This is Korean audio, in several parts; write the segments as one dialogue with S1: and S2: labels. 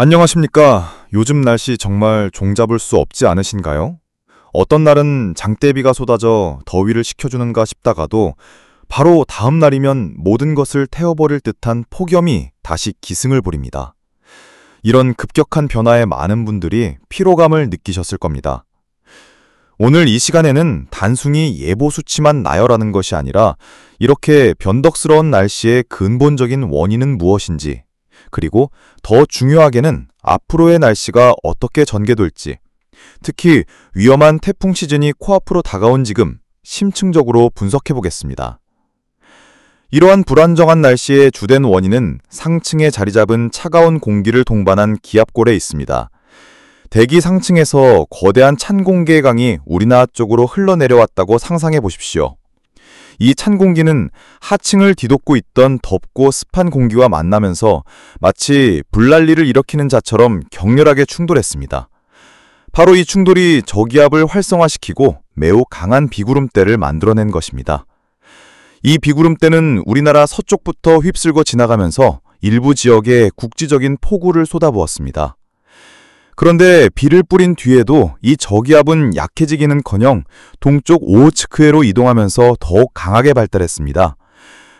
S1: 안녕하십니까. 요즘 날씨 정말 종잡을 수 없지 않으신가요? 어떤 날은 장대비가 쏟아져 더위를 식혀주는가 싶다가도 바로 다음 날이면 모든 것을 태워버릴 듯한 폭염이 다시 기승을 부립니다. 이런 급격한 변화에 많은 분들이 피로감을 느끼셨을 겁니다. 오늘 이 시간에는 단순히 예보 수치만 나열하는 것이 아니라 이렇게 변덕스러운 날씨의 근본적인 원인은 무엇인지, 그리고 더 중요하게는 앞으로의 날씨가 어떻게 전개될지, 특히 위험한 태풍 시즌이 코앞으로 다가온 지금 심층적으로 분석해 보겠습니다. 이러한 불안정한 날씨의 주된 원인은 상층에 자리 잡은 차가운 공기를 동반한 기압골에 있습니다. 대기 상층에서 거대한 찬 공기의 강이 우리나라 쪽으로 흘러내려왔다고 상상해 보십시오. 이 찬 공기는 하층을 뒤덮고 있던 덥고 습한 공기와 만나면서 마치 불난리를 일으키는 자처럼 격렬하게 충돌했습니다. 바로 이 충돌이 저기압을 활성화시키고 매우 강한 비구름대를 만들어낸 것입니다. 이 비구름대는 우리나라 서쪽부터 휩쓸고 지나가면서 일부 지역에 국지적인 폭우를 쏟아부었습니다. 그런데 비를 뿌린 뒤에도 이 저기압은 약해지기는커녕 동쪽 오호츠크해로 이동하면서 더욱 강하게 발달했습니다.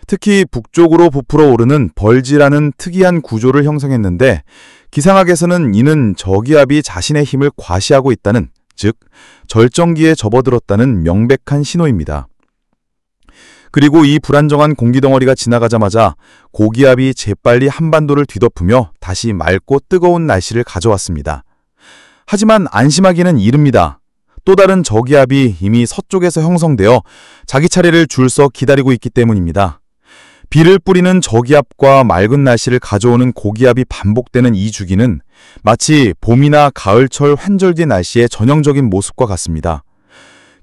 S1: 특히 북쪽으로 부풀어 오르는 벌지라는 특이한 구조를 형성했는데, 기상학에서는 이는 저기압이 자신의 힘을 과시하고 있다는, 즉 절정기에 접어들었다는 명백한 신호입니다. 그리고 이 불안정한 공기덩어리가 지나가자마자 고기압이 재빨리 한반도를 뒤덮으며 다시 맑고 뜨거운 날씨를 가져왔습니다. 하지만 안심하기는 이릅니다. 또 다른 저기압이 이미 서쪽에서 형성되어 자기 차례를 줄서 기다리고 있기 때문입니다. 비를 뿌리는 저기압과 맑은 날씨를 가져오는 고기압이 반복되는 이 주기는 마치 봄이나 가을철 환절기 날씨의 전형적인 모습과 같습니다.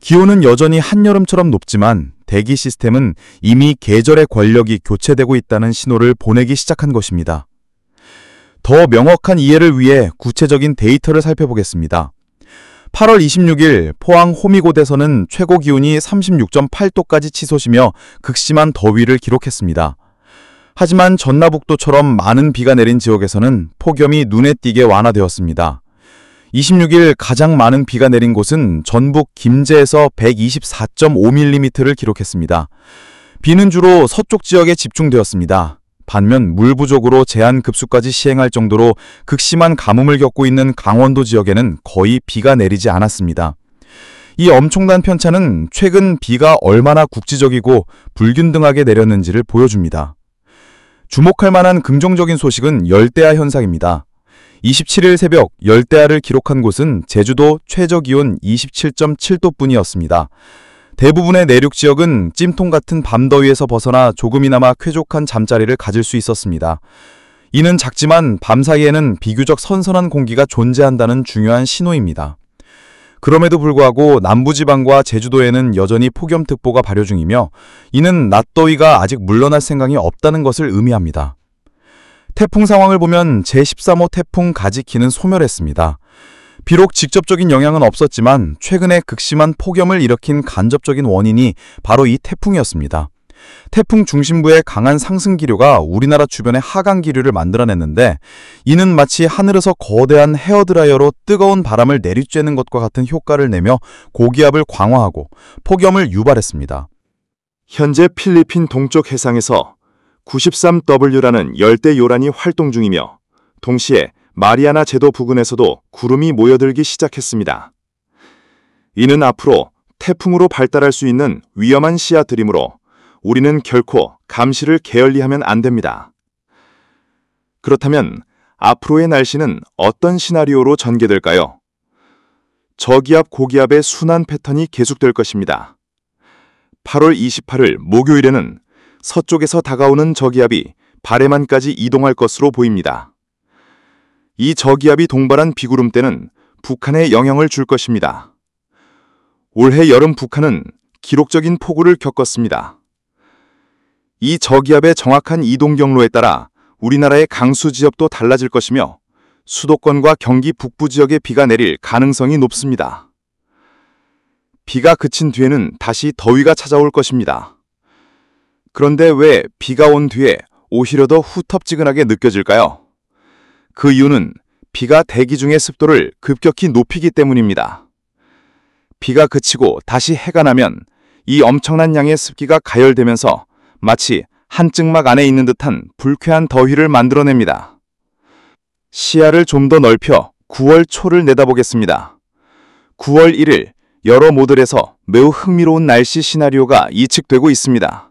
S1: 기온은 여전히 한여름처럼 높지만 대기 시스템은 이미 계절의 권력이 교체되고 있다는 신호를 보내기 시작한 것입니다. 더 명확한 이해를 위해 구체적인 데이터를 살펴보겠습니다. 8월 26일 포항 호미곶에서는 최고 기온이 36.8도까지 치솟으며 극심한 더위를 기록했습니다. 하지만 전라북도처럼 많은 비가 내린 지역에서는 폭염이 눈에 띄게 완화되었습니다. 26일 가장 많은 비가 내린 곳은 전북 김제에서 124.5mm를 기록했습니다. 비는 주로 서쪽 지역에 집중되었습니다. 반면 물 부족으로 제한 급수까지 시행할 정도로 극심한 가뭄을 겪고 있는 강원도 지역에는 거의 비가 내리지 않았습니다. 이 엄청난 편차는 최근 비가 얼마나 국지적이고 불균등하게 내렸는지를 보여줍니다. 주목할 만한 긍정적인 소식은 열대야 현상입니다. 27일 새벽 열대야를 기록한 곳은 제주도 최저기온 27.7도뿐이었습니다. 대부분의 내륙 지역은 찜통 같은 밤더위에서 벗어나 조금이나마 쾌족한 잠자리를 가질 수 있었습니다. 이는 작지만 밤 사이에는 비교적 선선한 공기가 존재한다는 중요한 신호입니다. 그럼에도 불구하고 남부지방과 제주도에는 여전히 폭염특보가 발효 중이며, 이는 낮더위가 아직 물러날 생각이 없다는 것을 의미합니다. 태풍 상황을 보면 제13호 태풍 가지키는 소멸했습니다. 비록 직접적인 영향은 없었지만 최근에 극심한 폭염을 일으킨 간접적인 원인이 바로 이 태풍이었습니다. 태풍 중심부의 강한 상승 기류가 우리나라 주변의 하강 기류를 만들어냈는데, 이는 마치 하늘에서 거대한 헤어드라이어로 뜨거운 바람을 내리쬐는 것과 같은 효과를 내며 고기압을 강화하고 폭염을 유발했습니다.
S2: 현재 필리핀 동쪽 해상에서 93W라는 열대 요란이 활동 중이며, 동시에 마리아나 제도 부근에서도 구름이 모여들기 시작했습니다. 이는 앞으로 태풍으로 발달할 수 있는 위험한 씨앗들이므로 우리는 결코 감시를 게을리하면 안 됩니다. 그렇다면 앞으로의 날씨는 어떤 시나리오로 전개될까요? 저기압, 고기압의 순환 패턴이 계속될 것입니다. 8월 28일 목요일에는 서쪽에서 다가오는 저기압이 바레만까지 이동할 것으로 보입니다. 이 저기압이 동반한 비구름대는 북한에 영향을 줄 것입니다. 올해 여름 북한은 기록적인 폭우를 겪었습니다. 이 저기압의 정확한 이동 경로에 따라 우리나라의 강수 지역도 달라질 것이며, 수도권과 경기 북부 지역에 비가 내릴 가능성이 높습니다. 비가 그친 뒤에는 다시 더위가 찾아올 것입니다. 그런데 왜 비가 온 뒤에 오히려 더 후텁지근하게 느껴질까요? 그 이유는 비가 대기 중의 습도를 급격히 높이기 때문입니다. 비가 그치고 다시 해가 나면 이 엄청난 양의 습기가 가열되면서 마치 한 증막 안에 있는 듯한 불쾌한 더위를 만들어냅니다. 시야를 좀 더 넓혀 9월 초를 내다보겠습니다. 9월 1일 여러 모델에서 매우 흥미로운 날씨 시나리오가 예측되고 있습니다.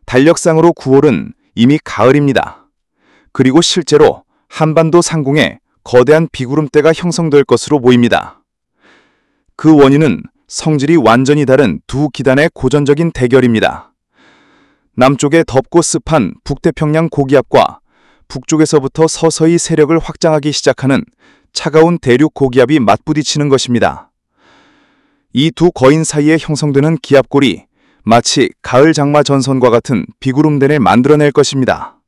S2: 달력상으로 9월은 이미 가을입니다. 그리고 실제로 한반도 상공에 거대한 비구름대가 형성될 것으로 보입니다. 그 원인은 성질이 완전히 다른 두 기단의 고전적인 대결입니다. 남쪽의 덥고 습한 북태평양 고기압과 북쪽에서부터 서서히 세력을 확장하기 시작하는 차가운 대륙 고기압이 맞부딪히는 것입니다. 이 두 거인 사이에 형성되는 기압골이 마치 가을 장마 전선과 같은 비구름대를 만들어낼 것입니다.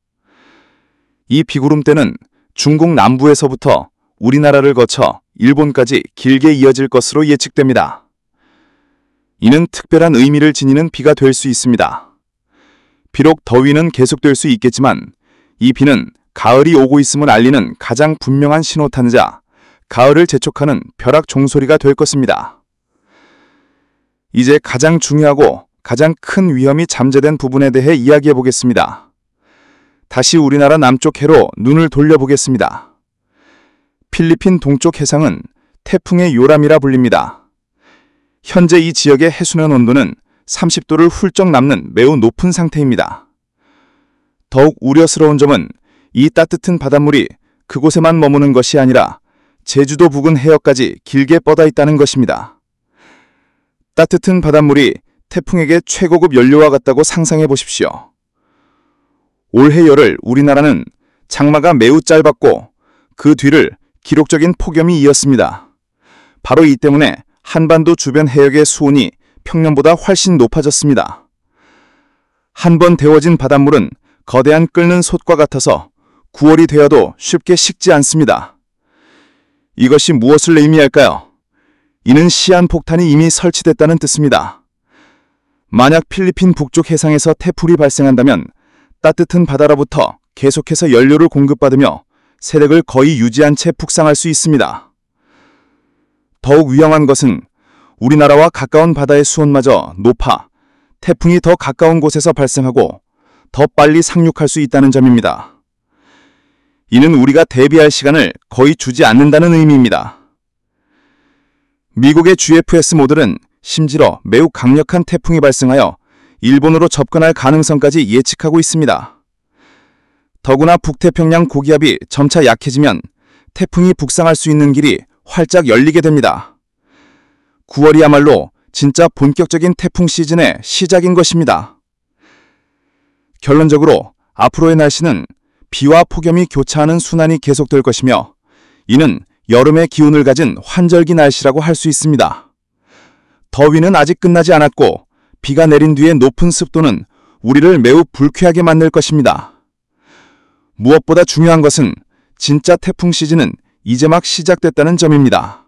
S2: 이 비구름대는 중국 남부에서부터 우리나라를 거쳐 일본까지 길게 이어질 것으로 예측됩니다. 이는 특별한 의미를 지니는 비가 될 수 있습니다. 비록 더위는 계속될 수 있겠지만 이 비는 가을이 오고 있음을 알리는 가장 분명한 신호탄이자 가을을 재촉하는 벼락 종소리가 될 것입니다. 이제 가장 중요하고 가장 큰 위험이 잠재된 부분에 대해 이야기해 보겠습니다. 다시 우리나라 남쪽 해로 눈을 돌려보겠습니다. 필리핀 동쪽 해상은 태풍의 요람이라 불립니다. 현재 이 지역의 해수면 온도는 30도를 훌쩍 넘는 매우 높은 상태입니다. 더욱 우려스러운 점은 이 따뜻한 바닷물이 그곳에만 머무는 것이 아니라 제주도 부근 해역까지 길게 뻗어 있다는 것입니다. 따뜻한 바닷물이 태풍에게 최고급 연료와 같다고 상상해 보십시오. 올해 열흘 우리나라는 장마가 매우 짧았고 그 뒤를 기록적인 폭염이 이었습니다. 바로 이 때문에 한반도 주변 해역의 수온이 평년보다 훨씬 높아졌습니다. 한 번 데워진 바닷물은 거대한 끓는 솥과 같아서 9월이 되어도 쉽게 식지 않습니다. 이것이 무엇을 의미할까요? 이는 시한폭탄이 이미 설치됐다는 뜻입니다. 만약 필리핀 북쪽 해상에서 태풍이 발생한다면 따뜻한 바다로부터 계속해서 연료를 공급받으며 세력을 거의 유지한 채 북상할 수 있습니다. 더욱 위험한 것은 우리나라와 가까운 바다의 수온마저 높아 태풍이 더 가까운 곳에서 발생하고 더 빨리 상륙할 수 있다는 점입니다. 이는 우리가 대비할 시간을 거의 주지 않는다는 의미입니다. 미국의 GFS 모델은 심지어 매우 강력한 태풍이 발생하여 일본으로 접근할 가능성까지 예측하고 있습니다. 더구나 북태평양 고기압이 점차 약해지면 태풍이 북상할 수 있는 길이 활짝 열리게 됩니다. 9월이야말로 진짜 본격적인 태풍 시즌의 시작인 것입니다. 결론적으로 앞으로의 날씨는 비와 폭염이 교차하는 순환이 계속될 것이며 이는 여름의 기운을 가진 환절기 날씨라고 할 수 있습니다. 더위는 아직 끝나지 않았고 비가 내린 뒤의 높은 습도는 우리를 매우 불쾌하게 만들 것입니다. 무엇보다 중요한 것은 진짜 태풍 시즌은 이제 막 시작됐다는 점입니다.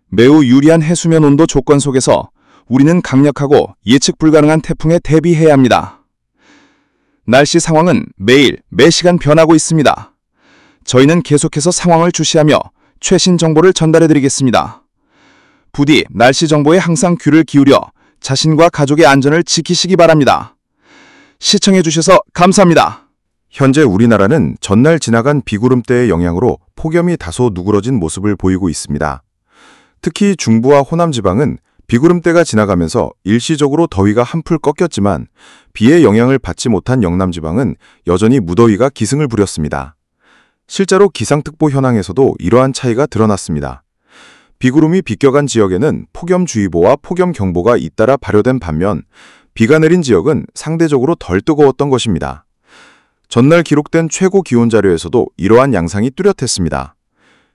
S2: 매우 유리한 해수면 온도 조건 속에서 우리는 강력하고 예측 불가능한 태풍에 대비해야 합니다. 날씨 상황은 매일, 매시간 변하고 있습니다. 저희는 계속해서 상황을 주시하며 최신 정보를 전달해 드리겠습니다. 부디 날씨 정보에 항상 귀를 기울여 자신과 가족의 안전을 지키시기 바랍니다. 시청해 주셔서 감사합니다.
S1: 현재 우리나라는 전날 지나간 비구름대의 영향으로 폭염이 다소 누그러진 모습을 보이고 있습니다. 특히 중부와 호남 지방은 비구름대가 지나가면서 일시적으로 더위가 한풀 꺾였지만 비의 영향을 받지 못한 영남 지방은 여전히 무더위가 기승을 부렸습니다. 실제로 기상특보 현황에서도 이러한 차이가 드러났습니다. 비구름이 비껴간 지역에는 폭염주의보와 폭염경보가 잇따라 발효된 반면 비가 내린 지역은 상대적으로 덜 뜨거웠던 것입니다. 전날 기록된 최고 기온 자료에서도 이러한 양상이 뚜렷했습니다.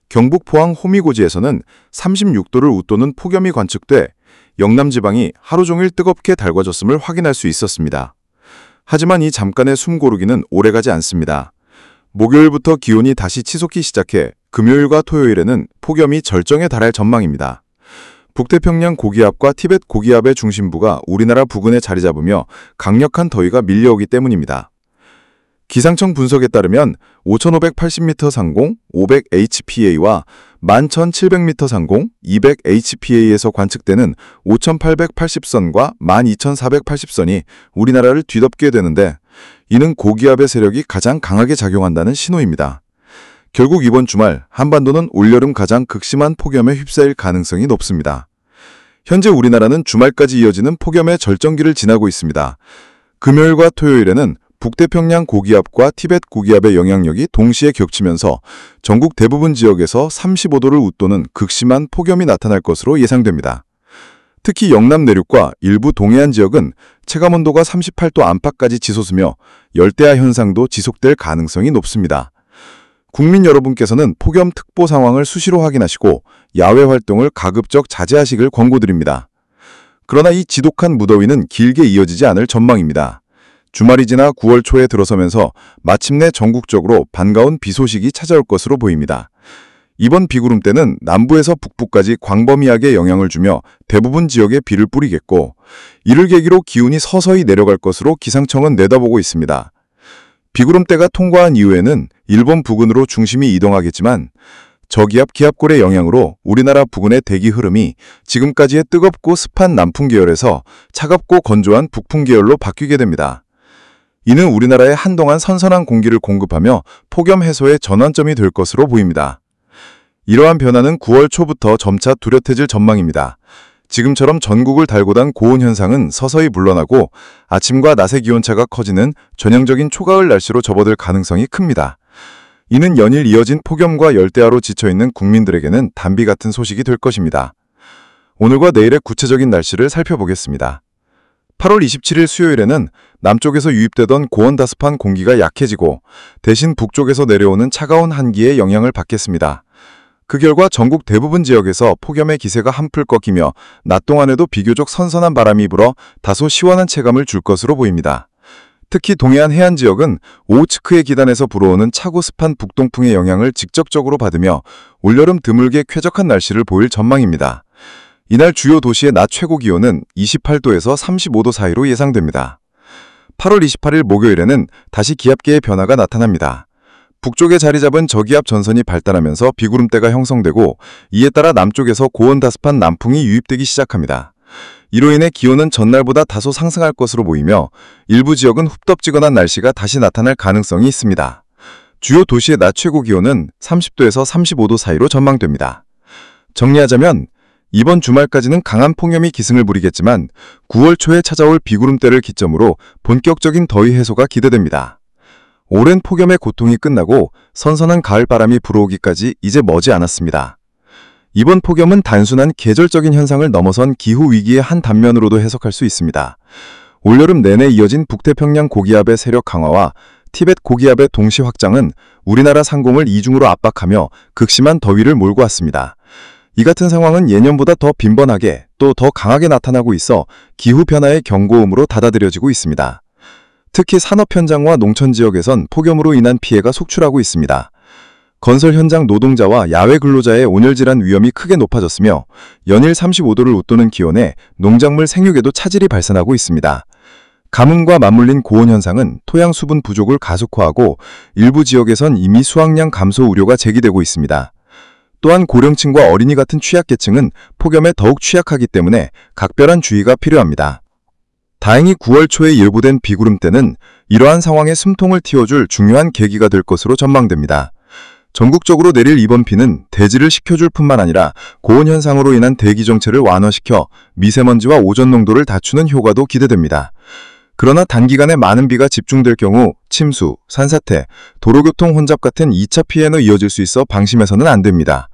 S1: 경북 포항 호미고지에서는 36도를 웃도는 폭염이 관측돼 영남 지방이 하루 종일 뜨겁게 달궈졌음을 확인할 수 있었습니다. 하지만 이 잠깐의 숨고르기는 오래가지 않습니다. 목요일부터 기온이 다시 치솟기 시작해 금요일과 토요일에는 폭염이 절정에 달할 전망입니다. 북태평양 고기압과 티벳 고기압의 중심부가 우리나라 부근에 자리 잡으며 강력한 더위가 밀려오기 때문입니다.
S2: 기상청 분석에 따르면 5,580m 상공 500HPA와 11,700m 상공 200HPA에서 관측되는 5,880선과 12,480선이 우리나라를 뒤덮게 되는데 이는 고기압의 세력이 가장 강하게 작용한다는 신호입니다. 결국 이번 주말 한반도는 올여름 가장 극심한 폭염에 휩싸일 가능성이 높습니다. 현재 우리나라는 주말까지 이어지는 폭염의 절정기를 지나고 있습니다. 금요일과 토요일에는 북태평양 고기압과 티벳 고기압의 영향력이 동시에 겹치면서 전국 대부분 지역에서 35도를 웃도는 극심한 폭염이 나타날 것으로 예상됩니다. 특히 영남 내륙과 일부 동해안 지역은 체감온도가 38도 안팎까지 치솟으며 열대야 현상도 지속될 가능성이 높습니다. 국민 여러분께서는 폭염특보 상황을 수시로 확인하시고 야외 활동을 가급적 자제하시길 권고드립니다. 그러나 이 지독한 무더위는 길게 이어지지 않을 전망입니다. 주말이 지나 9월 초에 들어서면서 마침내 전국적으로 반가운 비 소식이 찾아올 것으로 보입니다. 이번 비구름대는 남부에서 북부까지 광범위하게 영향을 주며 대부분 지역에 비를 뿌리겠고 이를 계기로 기온이 서서히 내려갈 것으로 기상청은 내다보고 있습니다. 비구름대가 통과한 이후에는 일본 부근으로 중심이 이동하겠지만 저기압 기압골의 영향으로 우리나라 부근의 대기 흐름이 지금까지의 뜨겁고 습한 남풍 계열에서 차갑고 건조한 북풍 계열로 바뀌게 됩니다. 이는 우리나라에 한동안 선선한 공기를 공급하며 폭염 해소의 전환점이 될 것으로 보입니다. 이러한 변화는 9월 초부터 점차 뚜렷해질 전망입니다. 지금처럼 전국을 달고단 고온 현상은 서서히 물러나고 아침과 낮의 기온차가 커지는 전형적인 초가을 날씨로 접어들 가능성이 큽니다. 이는 연일 이어진 폭염과 열대야로 지쳐있는 국민들에게는 단비 같은 소식이 될 것입니다. 오늘과 내일의 구체적인 날씨를 살펴보겠습니다. 8월 27일 수요일에는 남쪽에서 유입되던 고온다습한 공기가 약해지고 대신 북쪽에서 내려오는 차가운 한기의 영향을 받겠습니다. 그 결과 전국 대부분 지역에서 폭염의 기세가 한풀 꺾이며 낮 동안에도 비교적 선선한 바람이 불어 다소 시원한 체감을 줄 것으로 보입니다. 특히 동해안 해안 지역은 오호츠크의 기단에서 불어오는 차고 습한 북동풍의 영향을 직접적으로 받으며 올여름 드물게 쾌적한 날씨를 보일 전망입니다. 이날 주요 도시의 낮 최고 기온은 28도에서 35도 사이로 예상됩니다. 8월 28일 목요일에는 다시 기압계의 변화가 나타납니다. 북쪽에 자리 잡은 저기압 전선이 발달하면서 비구름대가 형성되고 이에 따라 남쪽에서 고온다습한 남풍이 유입되기 시작합니다. 이로 인해 기온은 전날보다 다소 상승할 것으로 보이며 일부 지역은 후덥지근한 날씨가 다시 나타날 가능성이 있습니다. 주요 도시의 낮 최고 기온은 30도에서 35도 사이로 전망됩니다. 정리하자면 이번 주말까지는 강한 폭염이 기승을 부리겠지만 9월 초에 찾아올 비구름대를 기점으로 본격적인 더위 해소가 기대됩니다. 오랜 폭염의 고통이 끝나고 선선한 가을바람이 불어오기까지 이제 머지 않았습니다. 이번 폭염은 단순한 계절적인 현상을 넘어선 기후위기의 한 단면으로도 해석할 수 있습니다. 올여름 내내 이어진 북태평양 고기압의 세력 강화와 티벳 고기압의 동시 확장은 우리나라 상공을 이중으로 압박하며 극심한 더위를 몰고 왔습니다. 이 같은 상황은 예년보다 더 빈번하게 또 더 강하게 나타나고 있어 기후변화의 경고음으로 받아들여지고 있습니다. 특히 산업 현장과 농촌 지역에선 폭염으로 인한 피해가 속출하고 있습니다. 건설 현장 노동자와 야외 근로자의 온열질환 위험이 크게 높아졌으며 연일 35도를 웃도는 기온에 농작물 생육에도 차질이 발생하고 있습니다. 가뭄과 맞물린 고온 현상은 토양 수분 부족을 가속화하고 일부 지역에선 이미 수확량 감소 우려가 제기되고 있습니다. 또한 고령층과 어린이 같은 취약계층은 폭염에 더욱 취약하기 때문에 각별한 주의가 필요합니다. 다행히 9월 초에 예보된 비구름대는 이러한 상황에 숨통을 틔워줄 중요한 계기가 될 것으로 전망됩니다. 전국적으로 내릴 이번 비는 대지를 식혀줄 뿐만 아니라 고온 현상으로 인한 대기 정체를 완화시켜 미세먼지와 오존 농도를 낮추는 효과도 기대됩니다. 그러나 단기간에 많은 비가 집중될 경우 침수, 산사태, 도로교통 혼잡 같은 2차 피해는 이어질 수 있어 방심해서는 안 됩니다.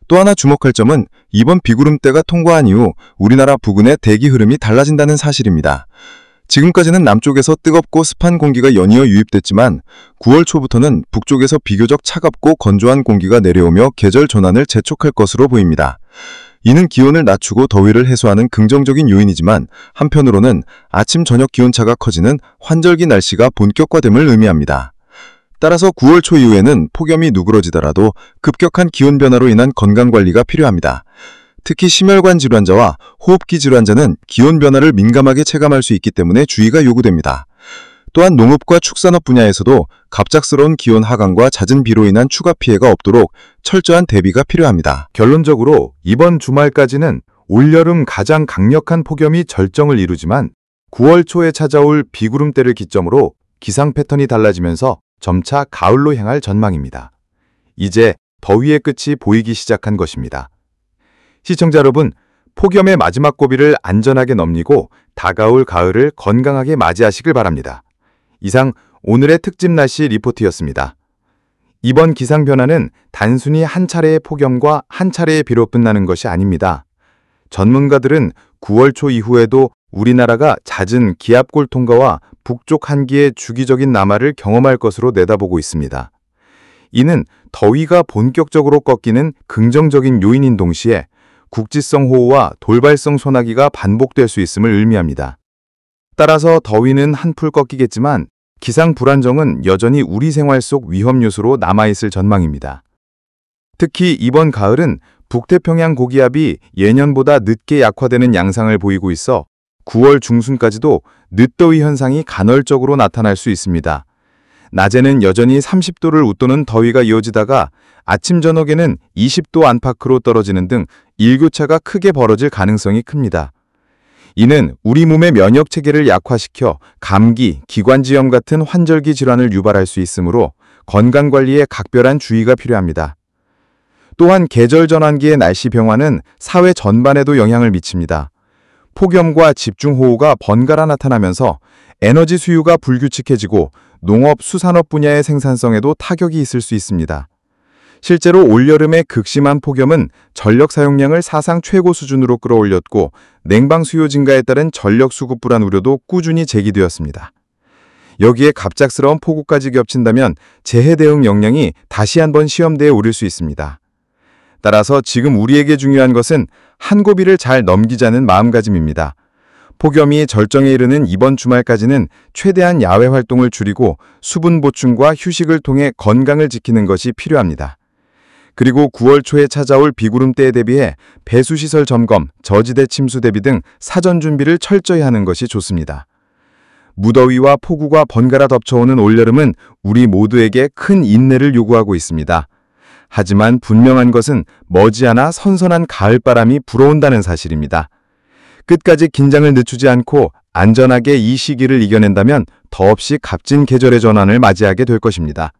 S2: 또 하나 주목할 점은 이번 비구름대가 통과한 이후 우리나라 부근의 대기 흐름이 달라진다는 사실입니다. 지금까지는 남쪽에서 뜨겁고 습한 공기가 연이어 유입됐지만 9월 초부터는 북쪽에서 비교적 차갑고 건조한 공기가 내려오며 계절 전환을 재촉할 것으로 보입니다. 이는 기온을 낮추고 더위를 해소하는 긍정적인 요인이지만 한편으로는 아침 저녁 기온차가 커지는 환절기 날씨가 본격화됨을 의미합니다. 따라서 9월 초 이후에는 폭염이 누그러지더라도 급격한 기온 변화로 인한 건강관리가 필요합니다. 특히 심혈관 질환자와 호흡기 질환자는 기온 변화를 민감하게 체감할 수 있기 때문에 주의가 요구됩니다.
S3: 또한 농업과 축산업 분야에서도 갑작스러운 기온 하강과 잦은 비로 인한 추가 피해가 없도록 철저한 대비가 필요합니다.
S1: 결론적으로 이번 주말까지는 올여름 가장 강력한 폭염이 절정을 이루지만 9월 초에 찾아올 비구름대를 기점으로 기상 패턴이 달라지면서 점차 가을로 향할 전망입니다. 이제 더위의 끝이 보이기 시작한 것입니다. 시청자 여러분, 폭염의 마지막 고비를 안전하게 넘기고 다가올 가을을 건강하게 맞이하시길 바랍니다. 이상 오늘의 특집 날씨 리포트였습니다. 이번 기상 변화는 단순히 한 차례의 폭염과 한 차례의 비로 끝나는 것이 아닙니다. 전문가들은 9월 초 이후에도 우리나라가 잦은 기압골 통과와 북쪽 한기의 주기적인 남하를 경험할 것으로 내다보고 있습니다. 이는 더위가 본격적으로 꺾이는 긍정적인 요인인 동시에 국지성 호우와 돌발성 소나기가 반복될 수 있음을 의미합니다. 따라서 더위는 한풀 꺾이겠지만 기상 불안정은 여전히 우리 생활 속 위험 요소로 남아있을 전망입니다. 특히 이번 가을은 북태평양 고기압이 예년보다 늦게 약화되는 양상을 보이고 있어 9월 중순까지도 늦더위 현상이 간헐적으로 나타날 수 있습니다. 낮에는 여전히 30도를 웃도는 더위가 이어지다가 아침 저녁에는 20도 안팎으로 떨어지는 등 일교차가 크게 벌어질 가능성이 큽니다. 이는 우리 몸의 면역 체계를 약화시켜 감기, 기관지염 같은 환절기 질환을 유발할 수 있으므로 건강관리에 각별한 주의가 필요합니다. 또한 계절 전환기의 날씨 변화는 사회 전반에도 영향을 미칩니다. 폭염과 집중호우가 번갈아 나타나면서 에너지 수요가 불규칙해지고 농업, 수산업 분야의 생산성에도 타격이 있을 수 있습니다. 실제로 올여름의 극심한 폭염은 전력 사용량을 사상 최고 수준으로 끌어올렸고 냉방 수요 증가에 따른 전력 수급 불안 우려도 꾸준히 제기되었습니다. 여기에 갑작스러운 폭우까지 겹친다면 재해 대응 역량이 다시 한번 시험대에 오를 수 있습니다. 따라서 지금 우리에게 중요한 것은 한 고비를 잘 넘기자는 마음가짐입니다. 폭염이 절정에 이르는 이번 주말까지는 최대한 야외 활동을 줄이고 수분 보충과 휴식을 통해 건강을 지키는 것이 필요합니다. 그리고 9월 초에 찾아올 비구름대에 대비해 배수시설 점검, 저지대 침수 대비 등 사전 준비를 철저히 하는 것이 좋습니다. 무더위와 폭우가 번갈아 덮쳐오는 올여름은 우리 모두에게 큰 인내를 요구하고 있습니다. 하지만 분명한 것은 머지않아 선선한 가을바람이 불어온다는 사실입니다. 끝까지 긴장을 늦추지 않고 안전하게 이 시기를 이겨낸다면 더없이 값진 계절의 전환을 맞이하게 될 것입니다.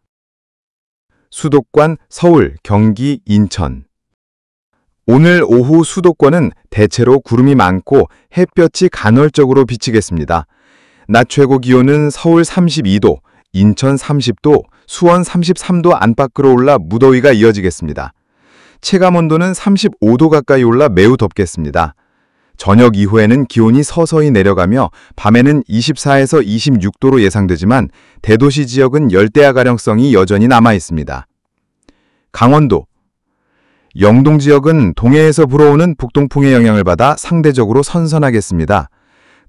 S1: 수도권 서울, 경기, 인천. 오늘 오후 수도권은 대체로 구름이 많고 햇볕이 간헐적으로 비치겠습니다. 낮 최고 기온은 서울 32도, 인천 30도, 수원 33도 안팎으로 올라 무더위가 이어지겠습니다. 체감온도는 35도 가까이 올라 매우 덥겠습니다. 저녁 이후에는 기온이 서서히 내려가며 밤에는 24에서 26도로 예상되지만 대도시 지역은 열대야 가령성이 여전히 남아 있습니다. 강원도, 영동 지역은 동해에서 불어오는 북동풍의 영향을 받아 상대적으로 선선하겠습니다.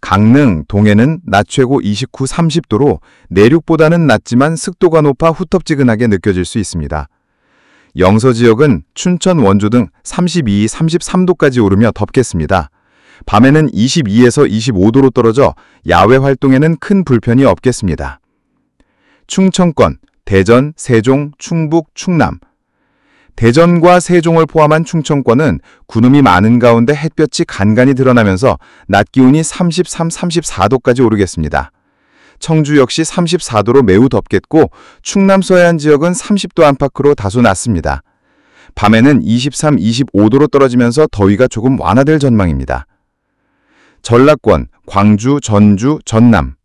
S1: 강릉, 동해는 낮 최고 29, 30도로 내륙보다는 낮지만 습도가 높아 후텁지근하게 느껴질 수 있습니다. 영서 지역은 춘천, 원주 등 32, 33도까지 오르며 덥겠습니다. 밤에는 22에서 25도로 떨어져 야외 활동에는 큰 불편이 없겠습니다. 충청권, 대전, 세종, 충북, 충남. 대전과 세종을 포함한 충청권은 구름이 많은 가운데 햇볕이 간간히 드러나면서 낮 기온이 33, 34도까지 오르겠습니다. 청주 역시 34도로 매우 덥겠고 충남 서해안 지역은 30도 안팎으로 다소 낮습니다. 밤에는 23, 25도로 떨어지면서 더위가 조금 완화될 전망입니다. 전라권, 광주, 전주, 전남.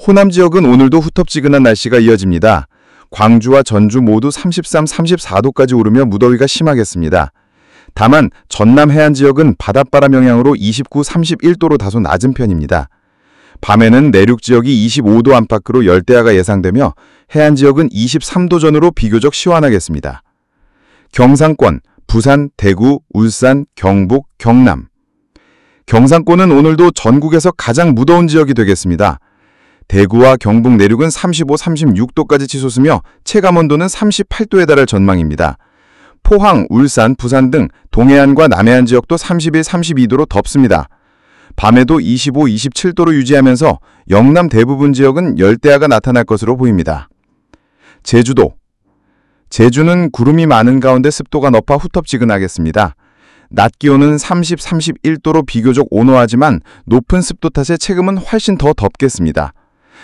S1: 호남 지역은 오늘도 후텁지근한 날씨가 이어집니다. 광주와 전주 모두 33, 34도까지 오르며 무더위가 심하겠습니다. 다만 전남 해안 지역은 바닷바람 영향으로 29, 31도로 다소 낮은 편입니다. 밤에는 내륙 지역이 25도 안팎으로 열대야가 예상되며 해안 지역은 23도 전후로 비교적 시원하겠습니다. 경상권, 부산, 대구, 울산, 경북, 경남. 경상권은 오늘도 전국에서 가장 무더운 지역이 되겠습니다. 대구와 경북 내륙은 35, 36도까지 치솟으며 체감온도는 38도에 달할 전망입니다. 포항, 울산, 부산 등 동해안과 남해안 지역도 31, 32도로 덥습니다.
S3: 밤에도 25, 27도로 유지하면서 영남 대부분 지역은 열대야가 나타날 것으로 보입니다. 제주도. 제주는 구름이 많은 가운데 습도가 높아 후텁지근하겠습니다. 낮 기온은 30, 31도로 비교적 온화하지만 높은 습도 탓에 체감은 훨씬 더 덥겠습니다.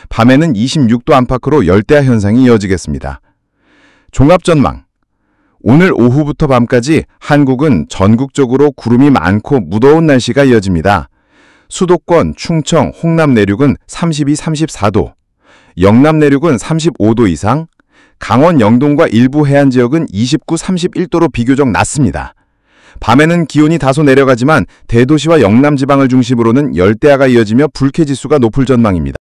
S3: 밤에는 26도 안팎으로 열대야 현상이 이어지겠습니다. 종합전망. 오늘 오후부터 밤까지 한국은 전국적으로 구름이 많고 무더운 날씨가 이어집니다. 수도권, 충청, 홍남 내륙은 32, 34도, 영남 내륙은 35도 이상, 강원 영동과 일부 해안 지역은 29, 31도로 비교적 낮습니다. 밤에는 기온이 다소 내려가지만 대도시와 영남 지방을 중심으로는 열대야가 이어지며 불쾌지수가 높을 전망입니다.